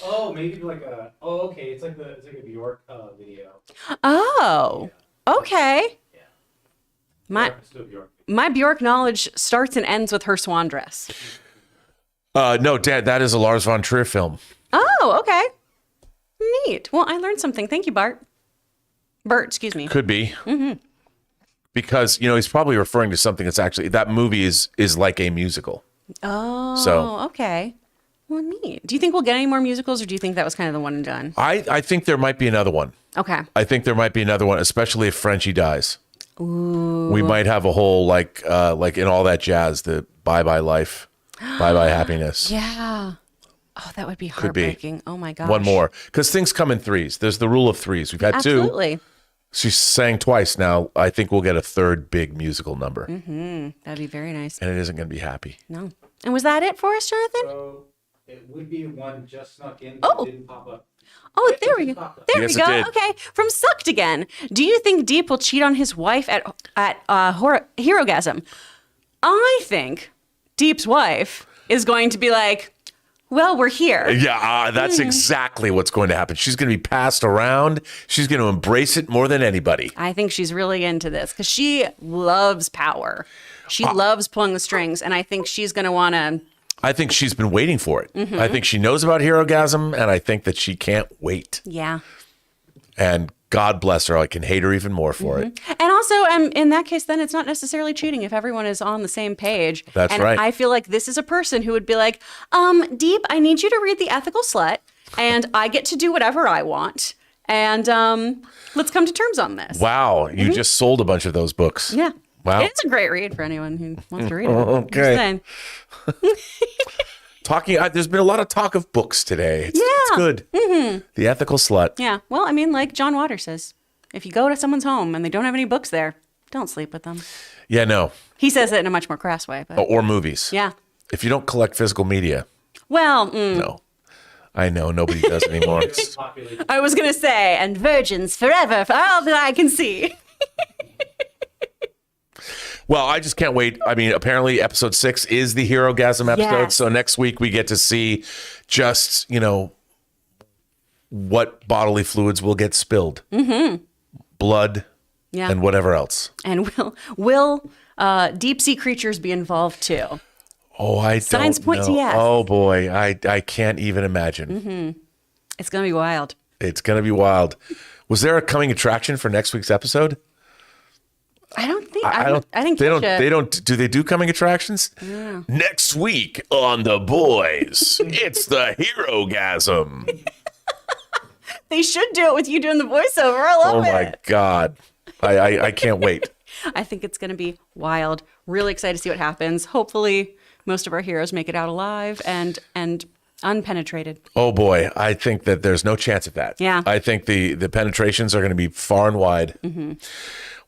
Oh, maybe like a. Oh, okay. It's like a Bjork video. Oh. Okay. Yeah. My Bjork knowledge starts and ends with her swan dress. No, Dad, that is a Lars von Trier film. Oh, okay. Neat. Well, I learned something. Thank you, Bert. Bert, excuse me. Could be. because he's probably referring to something that's actually that movie is like a musical. Oh, okay. Well, neat. Do you think we'll get any more musicals, or do you think that was kind of the one and done? I think there might be another one. Okay. I think there might be another one, especially if Frenchie dies. Ooh. We might have a whole like in All That Jazz, the Bye Bye Life, Bye Bye Happiness. Yeah. Oh, that would be heartbreaking. Oh my gosh. One more, because things come in threes. There's the rule of threes. We've had Absolutely. two. She sang twice now. I think we'll get a third big musical number. Mm-hmm. That'd be very nice. And it isn't going to be happy. No. And was that it for us, Jonathan? So it would be one just snuck in, Oh. but didn't pop up. Oh, there we go. There Yes, we it go. did. Okay. From Sucked Again. Do you think Deep will cheat on his wife at Herogasm? I think Deep's wife is going to be like, well, we're here. Yeah, that's exactly what's going to happen. She's going to be passed around. She's going to embrace it more than anybody. I think she's really into this because she loves power. She loves pulling the strings, and I think she's going to want to. I think she's been waiting for it. I think she knows about Herogasm, and I think that she can't wait. Yeah. And God bless her. I can hate her even more for it. And also, in that case, then it's not necessarily cheating if everyone is on the same page. That's and right. I feel like this is a person who would be like, Deep, I need you to read The Ethical Slut, and I get to do whatever I want. And let's come to terms on this. Wow, you just sold a bunch of those books. Yeah. Wow. It's a great read for anyone who wants to read it. Okay. There's been a lot of talk of books today. It's good. Mm-hmm. The Ethical Slut. Yeah. Well, I mean, like John Waters says, if you go to someone's home and they don't have any books there, don't sleep with them. Yeah, no. He says it in a much more crass way. But Or movies. yeah. If you don't collect physical media, Well, no. I know, nobody does anymore. I was going to say, and virgins forever for all that I can see. Well, I just can't wait. I mean, apparently episode 6 is the Herogasm episode. Yes. So next week we get to see just, what bodily fluids will get spilled. Mm-hmm. Blood Yeah. and whatever else. And will deep sea creatures be involved too? Oh, I Signs don't point to know. yes. Oh, boy. I can't even imagine. Mm-hmm. It's going to be wild. It's going to be wild. Was there a coming attraction for next week's episode? I don't think. I think they don't. Do they do coming attractions? Yeah. Next week on The Boys, it's the Herogasm. They should do it with you doing the voiceover. I love it. Oh my God, I can't wait. I think it's going to be wild. Really excited to see what happens. Hopefully, most of our heroes make it out alive and unpenetrated. Oh boy, I think that there's no chance of that. Yeah. I think the penetrations are going to be far and wide. Mm-hmm.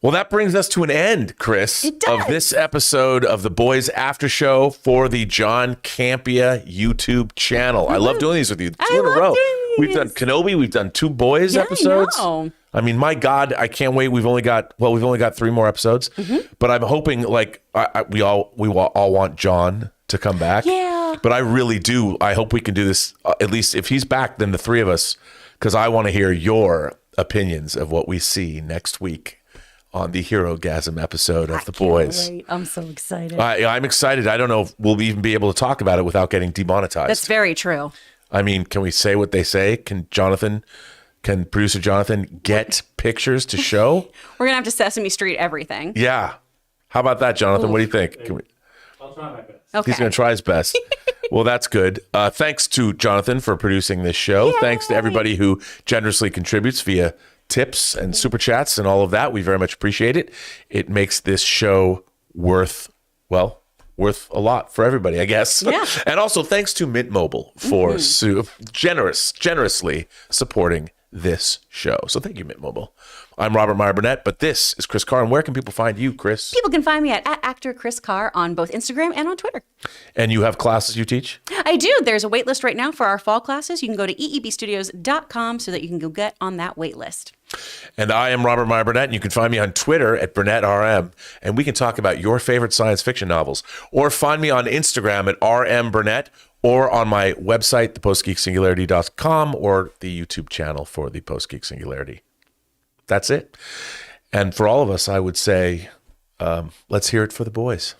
Well, that brings us to an end, Kris, It does. of this episode of The Boys After Show for the John Campea YouTube channel. I love doing these with you. Two in a love row. doing We've done these. Kenobi. We've done 2 Boys episodes. I know. mean, my God, I can't wait. We've only got 3 more episodes, but I'm hoping we all want John to come back. Yeah. But I really do. I hope we can do this. At least if he's back, then the 3 of us, because I want to hear your opinions of what we see next week on the Herogasm episode of The Boys. Wait, I'm so excited. I'm excited. I don't know if we'll even be able to talk about it without getting demonetized. That's very true. I mean, can we say what they say? Can producer Jonathan get pictures to show? We're going to have to Sesame Street everything. Yeah. How about that, Jonathan? What do you think? I'll try my best. Okay. He's going to try his best. Well, that's good. Thanks to Jonathan for producing this show. Yay. Thanks to everybody who generously contributes via tips and super chats and all of that. We very much appreciate it. It makes this show worth a lot for everybody, I guess. Yeah. And also thanks to Mint Mobile for generously supporting this show. So thank you, Mint Mobile. I'm Robert Meyer Burnett, but this is Kris Carr. And where can people find you, Kris? People can find me at actor Kris Carr on both Instagram and on Twitter. And you have classes you teach? I do. There's a wait list right now for our fall classes. You can go to eebstudios.com so that you can go get on that wait list. And I am Robert Meyer Burnett, and you can find me on Twitter at BurnettRM, and we can talk about your favorite science fiction novels. Or find me on Instagram at RMBurnett, or on my website, thepostgeeksingularity.com, or the YouTube channel for the Post Geek Singularity. That's it. And for all of us, I would say, let's hear it for the boys.